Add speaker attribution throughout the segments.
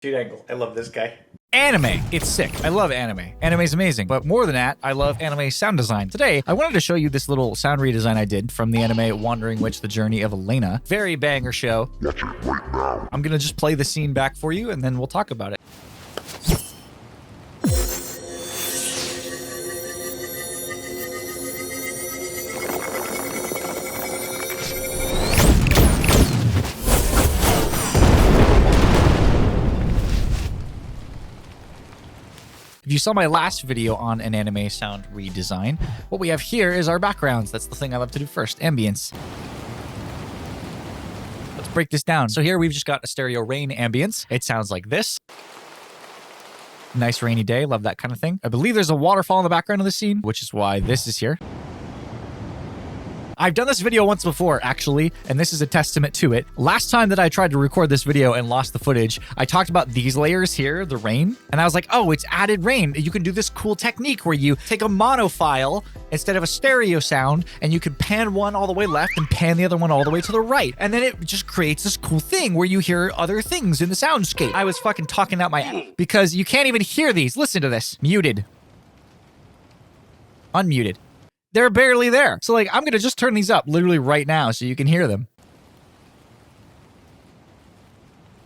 Speaker 1: Dude angle. I love this guy.
Speaker 2: Anime. It's sick. I love anime. Anime is amazing. But more than that, I love anime sound design. Today, I wanted to show you this little sound redesign I did from the anime Wandering Witch, The Journey of Elena. Very banger show.
Speaker 3: Watch it right now.
Speaker 2: I'm going to just play the scene back for you, and then we'll talk about it. If you saw my last video on an anime sound redesign, what we have here is our backgrounds. That's the thing I love to do first, ambience. Let's break this down. So here we've just got a stereo rain ambience. It sounds like this. Nice rainy day, love that kind of thing. I believe there's a waterfall in the background of the scene, which is why this is here. I've done this video once before, actually, and this is a testament to it. Last time that I tried to record this video and lost the footage, I talked about these layers here, the rain, and I was like, oh, it's added rain. You can do this cool technique where you take a mono file instead of a stereo sound, and you can pan one all the way left and pan the other one all the way to the right. And then it just creates this cool thing where you hear other things in the soundscape. I was fucking talking out my ass because you can't even hear these. Listen to this. Muted. Unmuted. They're barely there. So like, I'm going to just turn these up literally right now so you can hear them.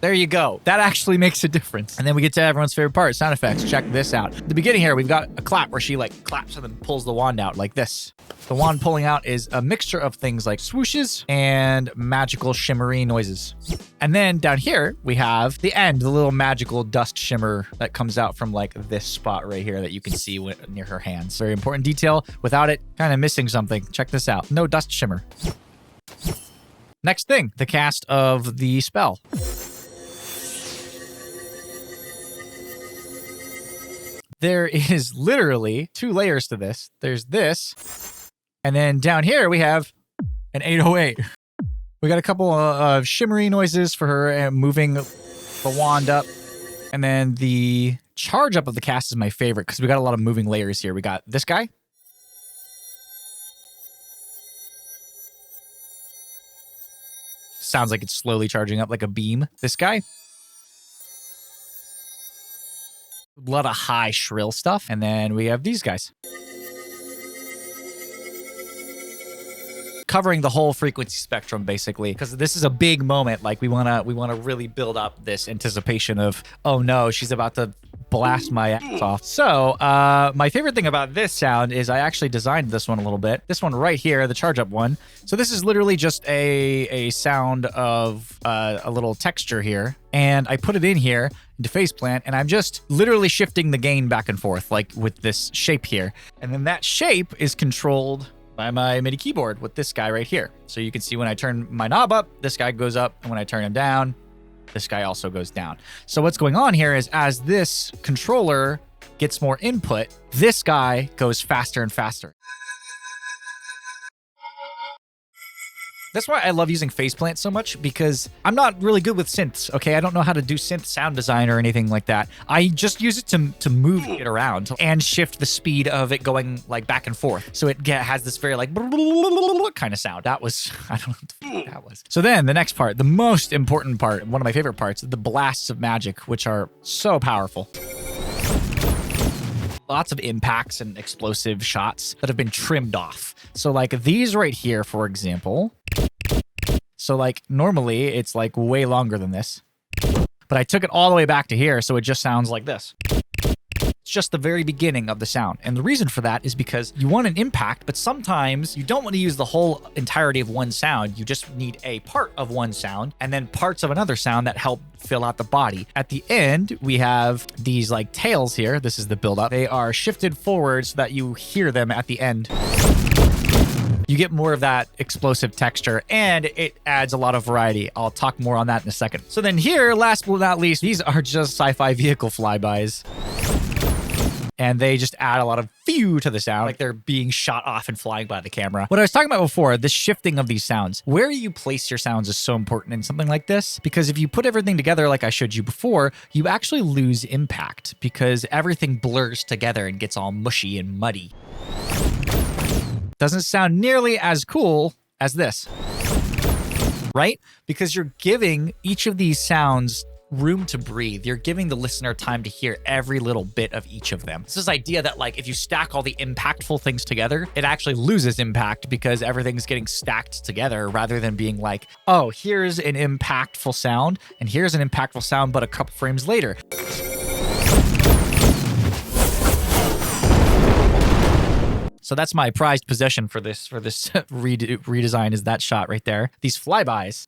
Speaker 2: There you go. That actually makes a difference. And then we get to everyone's favorite part, sound effects. Check this out. At the beginning here, we've got a clap where she like claps and then pulls the wand out like this. The wand pulling out is a mixture of things like swooshes and magical shimmery noises. And then down here, we have the end, the little magical dust shimmer that comes out from like this spot right here that you can see near her hands. Very important detail. Without it, kind of missing something. Check this out. No dust shimmer. Next thing, the cast of the spell. There is literally two layers to this. There's this, and then down here we have an 808. We got a couple of shimmery noises for her and moving the wand up. And then the charge up of the cast is my favorite because we got a lot of moving layers here. We got this guy. Sounds like it's slowly charging up like a beam. This guy. A lot of high shrill stuff. And then we have these guys. Covering the whole frequency spectrum, basically, because this is a big moment. Like we wanna really build up this anticipation of, oh no, she's about to blast my ass off. So my favorite thing about this sound is I actually designed this one a little bit. This one right here, the charge up one. So this is literally just a sound of a little texture here. And I put it in here into phase plant, and I'm just literally shifting the gain back and forth, like with this shape here. And then that shape is controlled by my MIDI keyboard with this guy right here. So you can see when I turn my knob up, this guy goes up, and when I turn him down, this guy also goes down. So what's going on here is as this controller gets more input, this guy goes faster and faster. That's why I love using phase plant so much, because I'm not really good with synths, okay? I don't know how to do synth sound design or anything like that. I just use it to move it around and shift the speed of it going like back and forth. So it has this very like kind of sound. That was, I don't know what the fuck that was. So then the next part, the most important part, one of my favorite parts, the blasts of magic, which are so powerful. Lots of impacts and explosive shots that have been trimmed off. So like these right here, for example. So like normally it's like way longer than this, but I took it all the way back to here. So it just sounds like this. It's just the very beginning of the sound. And the reason for that is because you want an impact, but sometimes you don't want to use the whole entirety of one sound. You just need a part of one sound and then parts of another sound that help fill out the body. At the end, we have these like tails here. This is the buildup. They are shifted forward so that you hear them at the end. You get more of that explosive texture, and it adds a lot of variety. I'll talk more on that in a second. So then here, last but not least, these are just sci-fi vehicle flybys. And they just add a lot of phew to the sound, like they're being shot off and flying by the camera. What I was talking about before, the shifting of these sounds, where you place your sounds is so important in something like this, because if you put everything together like I showed you before, you actually lose impact because everything blurs together and gets all mushy and muddy. Doesn't sound nearly as cool as this, right? Because you're giving each of these sounds room to breathe. You're giving the listener time to hear every little bit of each of them. It's this idea that like if you stack all the impactful things together, it actually loses impact because everything's getting stacked together rather than being like, oh, here's an impactful sound and here's an impactful sound, but a couple frames later. So that's my prized possession for this redesign is that shot right there. These flybys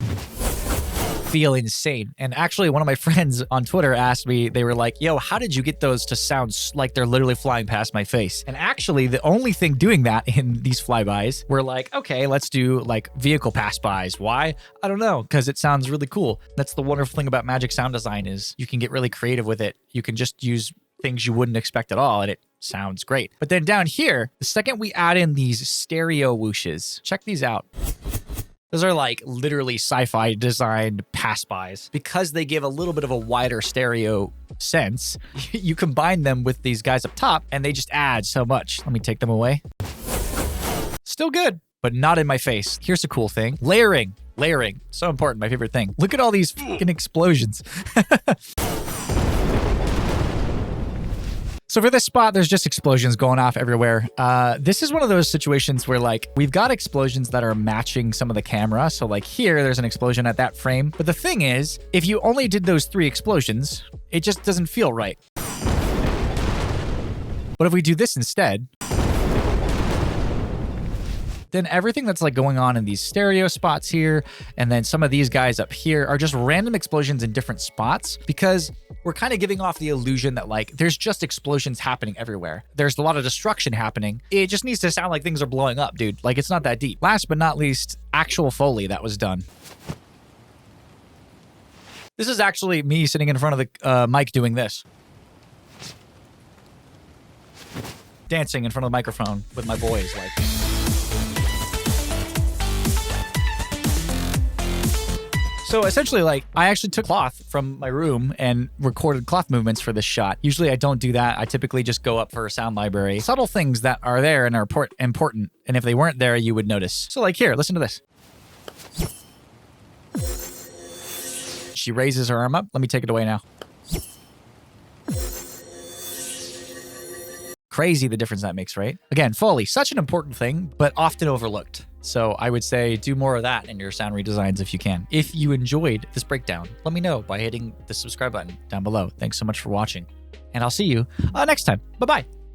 Speaker 2: feel insane. And actually, one of my friends on Twitter asked me, they were like, yo, how did you get those to sound like they're literally flying past my face? And actually, the only thing doing that in these flybys were like, okay, let's do like vehicle pass-bys. Why? I don't know, because it sounds really cool. That's the wonderful thing about Magic Sound Design is you can get really creative with it. You can just use things you wouldn't expect at all, and it sounds great. But then down here, the second we add in these stereo whooshes, check these out. Those are like literally sci-fi designed pass-bys. Because they give a little bit of a wider stereo sense, you combine them with these guys up top and they just add so much. Let me take them away. Still good, but not in my face. Here's a cool thing. Layering. Layering. So important, my favorite thing. Look at all these fucking explosions. So for this spot, there's just explosions going off everywhere. This is one of those situations where like we've got explosions that are matching some of the camera. So like here, there's an explosion at that frame. But the thing is, if you only did those 3 explosions, it just doesn't feel right. But if we do this instead, then everything that's like going on in these stereo spots here, and then some of these guys up here are just random explosions in different spots because we're kind of giving off the illusion that like there's just explosions happening everywhere. There's a lot of destruction happening. It just needs to sound like things are blowing up, dude. Like it's not that deep. Last but not least, actual Foley that was done. This is actually me sitting in front of the mic doing this. Dancing in front of the microphone with my boys like... So essentially, like, I actually took cloth from my room and recorded cloth movements for this shot. Usually I don't do that. I typically just go up for a sound library. Subtle things that are there and are important. And if they weren't there, you would notice. So like here, listen to this. She raises her arm up. Let me take it away now. Crazy the difference that makes, right? Again, Foley, such an important thing, but often overlooked. So I would say do more of that in your sound redesigns if you can. If you enjoyed this breakdown, let me know by hitting the subscribe button down below. Thanks so much for watching, and I'll see you next time. Bye-bye.